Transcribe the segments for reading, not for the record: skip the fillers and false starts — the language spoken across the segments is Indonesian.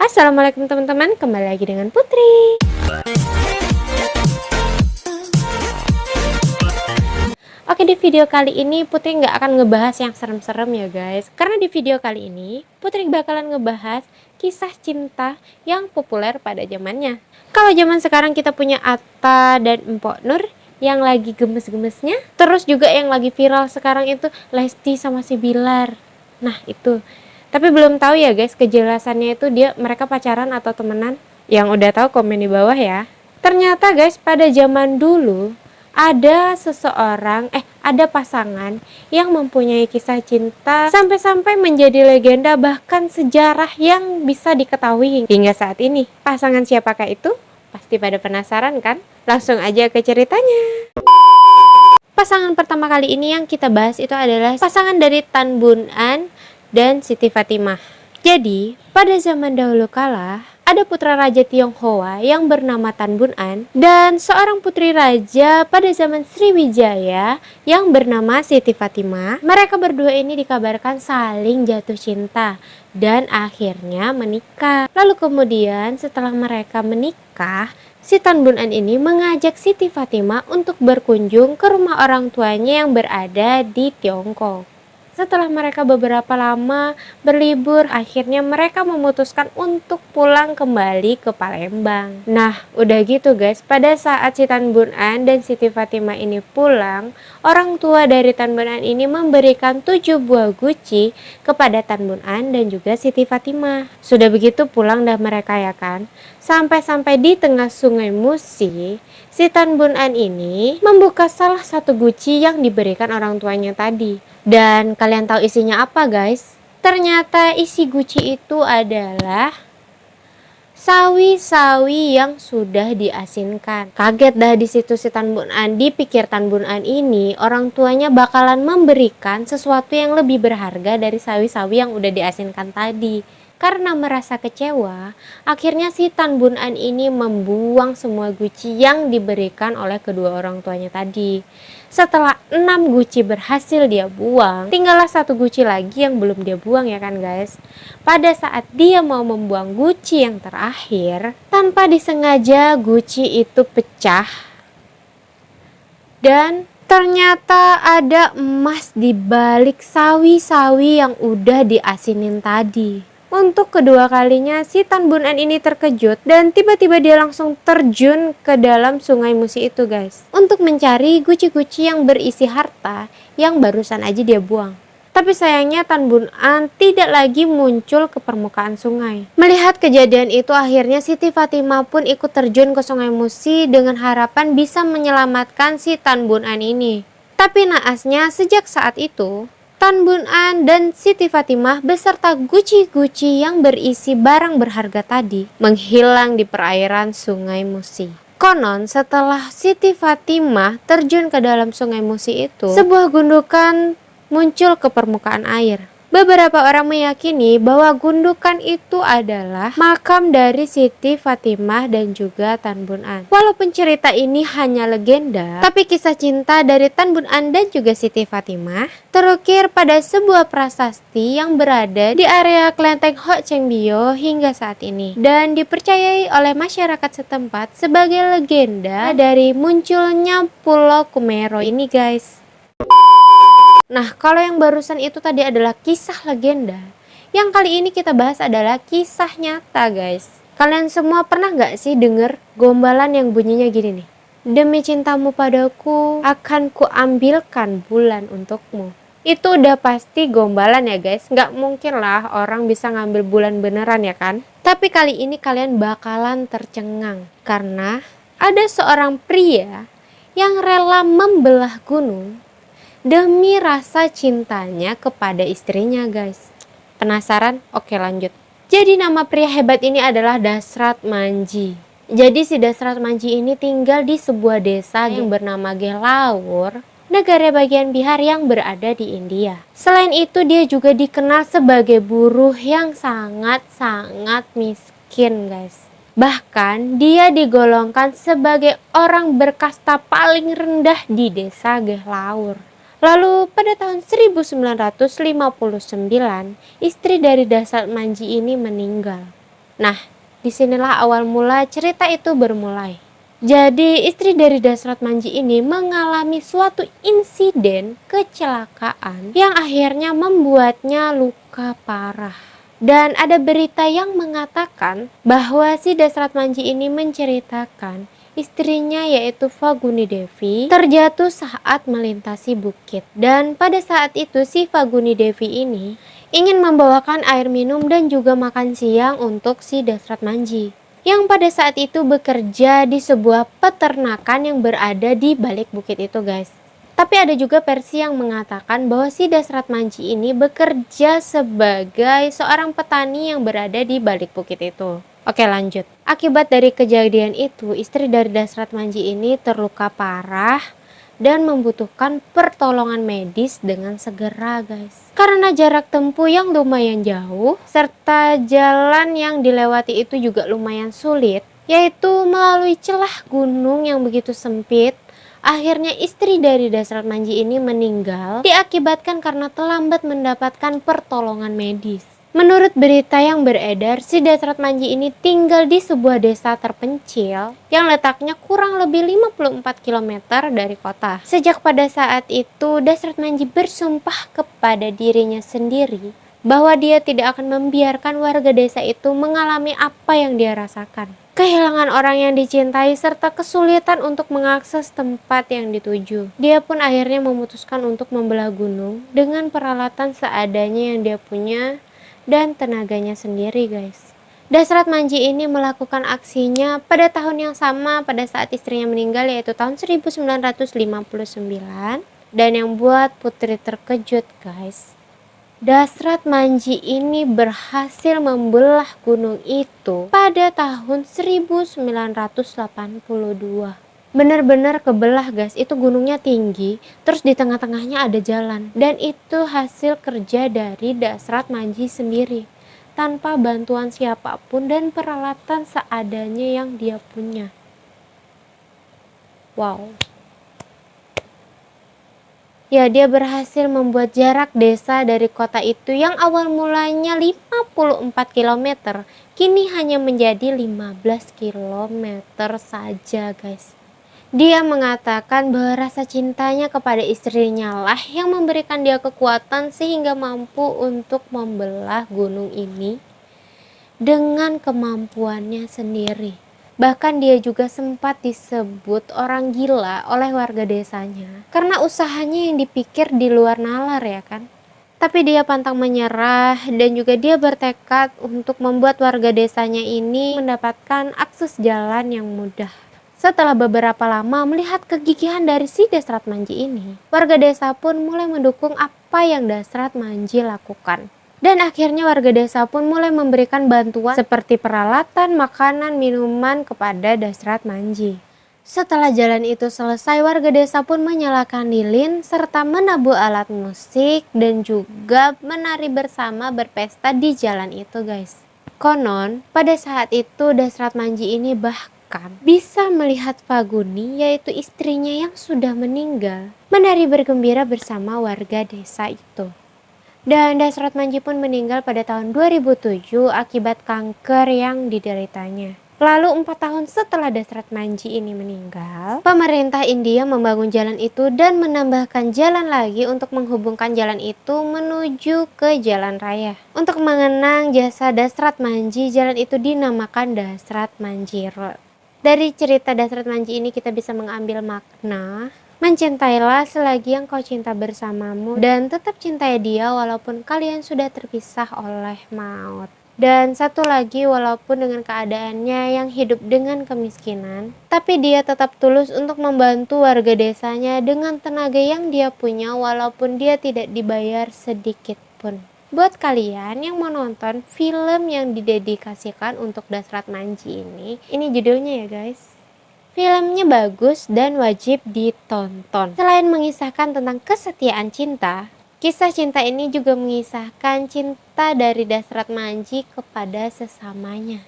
Assalamualaikum teman-teman, kembali lagi dengan Putri. Oke, di video kali ini Putri nggak akan ngebahas yang serem-serem ya guys. Karena di video kali ini Putri bakalan ngebahas kisah cinta yang populer pada zamannya. Kalau zaman sekarang kita punya Atta dan Empok Nur yang lagi gemes-gemesnya. Terus juga yang lagi viral sekarang itu Lesti sama si Bilar. Nah itu. Tapi belum tahu ya guys kejelasannya itu mereka pacaran atau temenan. Yang udah tahu komen di bawah ya. Ternyata guys pada zaman dulu ada pasangan yang mempunyai kisah cinta sampai-sampai menjadi legenda bahkan sejarah yang bisa diketahui hingga saat ini. Pasangan siapakah itu? Pasti pada penasaran kan? Langsung aja ke ceritanya. Pasangan pertama kali ini yang kita bahas itu adalah pasangan dari Tan Bun An dan Siti Fatimah. Jadi, pada zaman dahulu kala, ada putra raja Tionghoa yang bernama Tan Bun An dan seorang putri raja pada zaman Sriwijaya yang bernama Siti Fatimah. Mereka berdua ini dikabarkan saling jatuh cinta dan akhirnya menikah. Lalu kemudian setelah mereka menikah, si Tan Bun An ini mengajak Siti Fatimah untuk berkunjung ke rumah orang tuanya yang berada di Tiongkok. Setelah mereka beberapa lama berlibur, akhirnya mereka memutuskan untuk pulang kembali ke Palembang. Nah, udah gitu guys, pada saat si Tan Bun An dan Siti Fatimah ini pulang, orang tua dari Tan Bun An ini memberikan 7 buah guci kepada Tan Bun An dan juga Siti Fatimah. Sudah begitu pulang dah mereka ya kan. Sampai-sampai di tengah Sungai Musi, si Tan Bun An ini membuka salah satu guci yang diberikan orang tuanya tadi. Dan kalian tahu isinya apa guys? Ternyata isi guci itu adalah sawi-sawi yang sudah diasinkan. Kaget dah di situ si Tan Bun An. Dipikir Tan Bun An ini orang tuanya bakalan memberikan sesuatu yang lebih berharga dari sawi-sawi yang udah diasinkan tadi. Karena merasa kecewa, akhirnya si Tan Bun An ini membuang semua guci yang diberikan oleh kedua orang tuanya tadi. Setelah 6 guci berhasil dia buang, tinggallah 1 guci lagi yang belum dia buang ya kan guys. Pada saat dia mau membuang guci yang terakhir, tanpa disengaja guci itu pecah. Dan ternyata ada emas di balik sawi-sawi yang udah diasinin tadi. Untuk kedua kalinya si Tan Bun An ini terkejut dan tiba-tiba dia langsung terjun ke dalam Sungai Musi itu guys. Untuk mencari guci-guci yang berisi harta yang barusan aja dia buang. Tapi sayangnya Tan Bun An tidak lagi muncul ke permukaan sungai. Melihat kejadian itu akhirnya Siti Fatimah pun ikut terjun ke Sungai Musi dengan harapan bisa menyelamatkan si Tan Bun An ini. Tapi naasnya sejak saat itu Tan Bun An dan Siti Fatimah beserta guci-guci yang berisi barang berharga tadi menghilang di perairan Sungai Musi. Konon setelah Siti Fatimah terjun ke dalam Sungai Musi itu, sebuah gundukan muncul ke permukaan air. Beberapa orang meyakini bahwa gundukan itu adalah makam dari Siti Fatimah dan juga Tan Bun An. Walaupun cerita ini hanya legenda, tapi kisah cinta dari Tan Bun An dan juga Siti Fatimah terukir pada sebuah prasasti yang berada di area Klenteng Hok Cheng Bio hingga saat ini dan dipercayai oleh masyarakat setempat sebagai legenda dari munculnya Pulau Kumero ini guys. Nah, kalau yang barusan itu tadi adalah kisah legenda. Yang kali ini kita bahas adalah kisah nyata, guys. Kalian semua pernah nggak sih denger gombalan yang bunyinya gini nih? Demi cintamu padaku, akan kuambilkan bulan untukmu. Itu udah pasti gombalan ya, guys. Nggak mungkin lah orang bisa ngambil bulan beneran ya kan? Tapi kali ini kalian bakalan tercengang. Karena ada seorang pria yang rela membelah gunung demi rasa cintanya kepada istrinya guys. Penasaran? Oke lanjut. Jadi nama pria hebat ini adalah Dasrat Manji. Jadi si Dasrat Manji ini tinggal di sebuah desa yang bernama Gelaur, negara bagian Bihar yang berada di India. Selain itu dia juga dikenal sebagai buruh yang sangat-sangat miskin guys. Bahkan dia digolongkan sebagai orang berkasta paling rendah di desa Gelaur. Lalu pada tahun 1959, istri dari Dasrat Manji ini meninggal. Nah, disinilah awal mula cerita itu bermulai. Jadi istri dari Dasrat Manji ini mengalami suatu insiden kecelakaan yang akhirnya membuatnya luka parah. Dan ada berita yang mengatakan bahwa si Dasrat Manji ini menceritakan istrinya yaitu Faguni Devi terjatuh saat melintasi bukit. Dan pada saat itu si Faguni Devi ini ingin membawakan air minum dan juga makan siang untuk si Dasrat Manji yang pada saat itu bekerja di sebuah peternakan yang berada di balik bukit itu, guys. Tapi ada juga versi yang mengatakan bahwa si Dasrat Manji ini bekerja sebagai seorang petani yang berada di balik bukit itu. Oke, lanjut. Akibat dari kejadian itu, istri dari Dasrat Manji ini terluka parah dan membutuhkan pertolongan medis dengan segera, guys. Karena jarak tempuh yang lumayan jauh serta jalan yang dilewati itu juga lumayan sulit, yaitu melalui celah gunung yang begitu sempit. Akhirnya istri dari Dasrat Manji ini meninggal diakibatkan karena terlambat mendapatkan pertolongan medis. Menurut berita yang beredar, si Dasrat Manji ini tinggal di sebuah desa terpencil yang letaknya kurang lebih 54 km dari kota. Sejak pada saat itu, Dasrat Manji bersumpah kepada dirinya sendiri bahwa dia tidak akan membiarkan warga desa itu mengalami apa yang dia rasakan. Kehilangan orang yang dicintai serta kesulitan untuk mengakses tempat yang dituju. Dia pun akhirnya memutuskan untuk membelah gunung dengan peralatan seadanya yang dia punya dan tenaganya sendiri, guys. Dasrat Manji ini melakukan aksinya pada tahun yang sama pada saat istrinya meninggal, yaitu tahun 1959. Dan yang buat Putri terkejut, guys, Dasrat Manji ini berhasil membelah gunung itu pada tahun 1982. Benar-benar kebelah, guys. Itu gunungnya tinggi, terus di tengah-tengahnya ada jalan. Dan itu hasil kerja dari Dasrat Manji sendiri, tanpa bantuan siapapun dan peralatan seadanya yang dia punya. Wow. Ya, dia berhasil membuat jarak desa dari kota itu yang awal mulanya 54 km, kini hanya menjadi 15 km saja, guys. Dia mengatakan bahwa rasa cintanya kepada istrinya lah yang memberikan dia kekuatan sehingga mampu untuk membelah gunung ini dengan kemampuannya sendiri. Bahkan dia juga sempat disebut orang gila oleh warga desanya karena usahanya yang dipikir di luar nalar, ya kan? Tapi dia pantang menyerah dan juga dia bertekad untuk membuat warga desanya ini mendapatkan akses jalan yang mudah. Setelah beberapa lama melihat kegigihan dari si Dasrat Manji ini, warga desa pun mulai mendukung apa yang Dasrat Manji lakukan. Dan akhirnya warga desa pun mulai memberikan bantuan seperti peralatan, makanan, minuman kepada Dasrat Manji. Setelah jalan itu selesai, warga desa pun menyalakan lilin serta menabuh alat musik dan juga menari bersama berpesta di jalan itu, guys. Konon, pada saat itu Dasrat Manji ini bisa melihat Faguni, yaitu istrinya yang sudah meninggal, menari bergembira bersama warga desa itu. Dan Dasrat Manji pun meninggal pada tahun 2007 akibat kanker yang dideritanya. Lalu 4 tahun setelah Dasrat Manji ini meninggal, pemerintah India membangun jalan itu dan menambahkan jalan lagi untuk menghubungkan jalan itu menuju ke jalan raya. Untuk mengenang jasa Dasrat Manji, jalan itu dinamakan Dasrat Manji Road. Dari cerita Dasrat Manji ini kita bisa mengambil makna, mencintailah selagi yang kau cinta bersamamu dan tetap cintai dia walaupun kalian sudah terpisah oleh maut. Dan satu lagi, walaupun dengan keadaannya yang hidup dengan kemiskinan, tapi dia tetap tulus untuk membantu warga desanya dengan tenaga yang dia punya walaupun dia tidak dibayar sedikit pun. Buat kalian yang mau nonton film yang didedikasikan untuk Dasrat Manji ini judulnya ya, guys. Filmnya bagus dan wajib ditonton. Selain mengisahkan tentang kesetiaan cinta, kisah cinta ini juga mengisahkan cinta dari Dasrat Manji kepada sesamanya.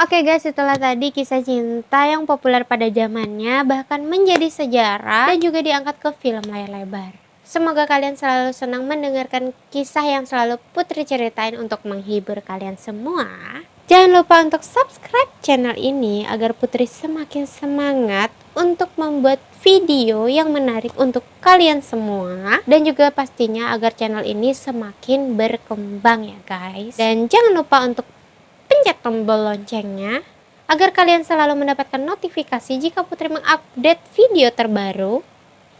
Oke guys, itulah tadi kisah cinta yang populer pada zamannya, bahkan menjadi sejarah dan juga diangkat ke film layar lebar. Semoga kalian selalu senang mendengarkan kisah yang selalu Putri ceritain untuk menghibur kalian semua. Jangan lupa untuk subscribe channel ini agar Putri semakin semangat untuk membuat video yang menarik untuk kalian semua. Dan juga pastinya agar channel ini semakin berkembang ya guys. Dan jangan lupa untuk pencet tombol loncengnya agar kalian selalu mendapatkan notifikasi jika Putri mengupdate video terbaru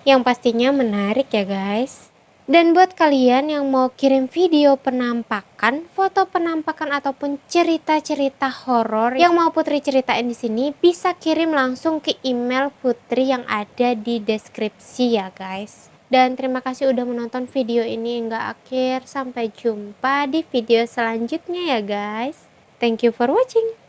yang pastinya menarik ya guys. Dan buat kalian yang mau kirim video penampakan, foto penampakan ataupun cerita-cerita horor yang mau Putri ceritain di sini, bisa kirim langsung ke email Putri yang ada di deskripsi ya guys. Dan terima kasih udah menonton video ini hingga akhir. Sampai jumpa di video selanjutnya ya guys. Thank you for watching.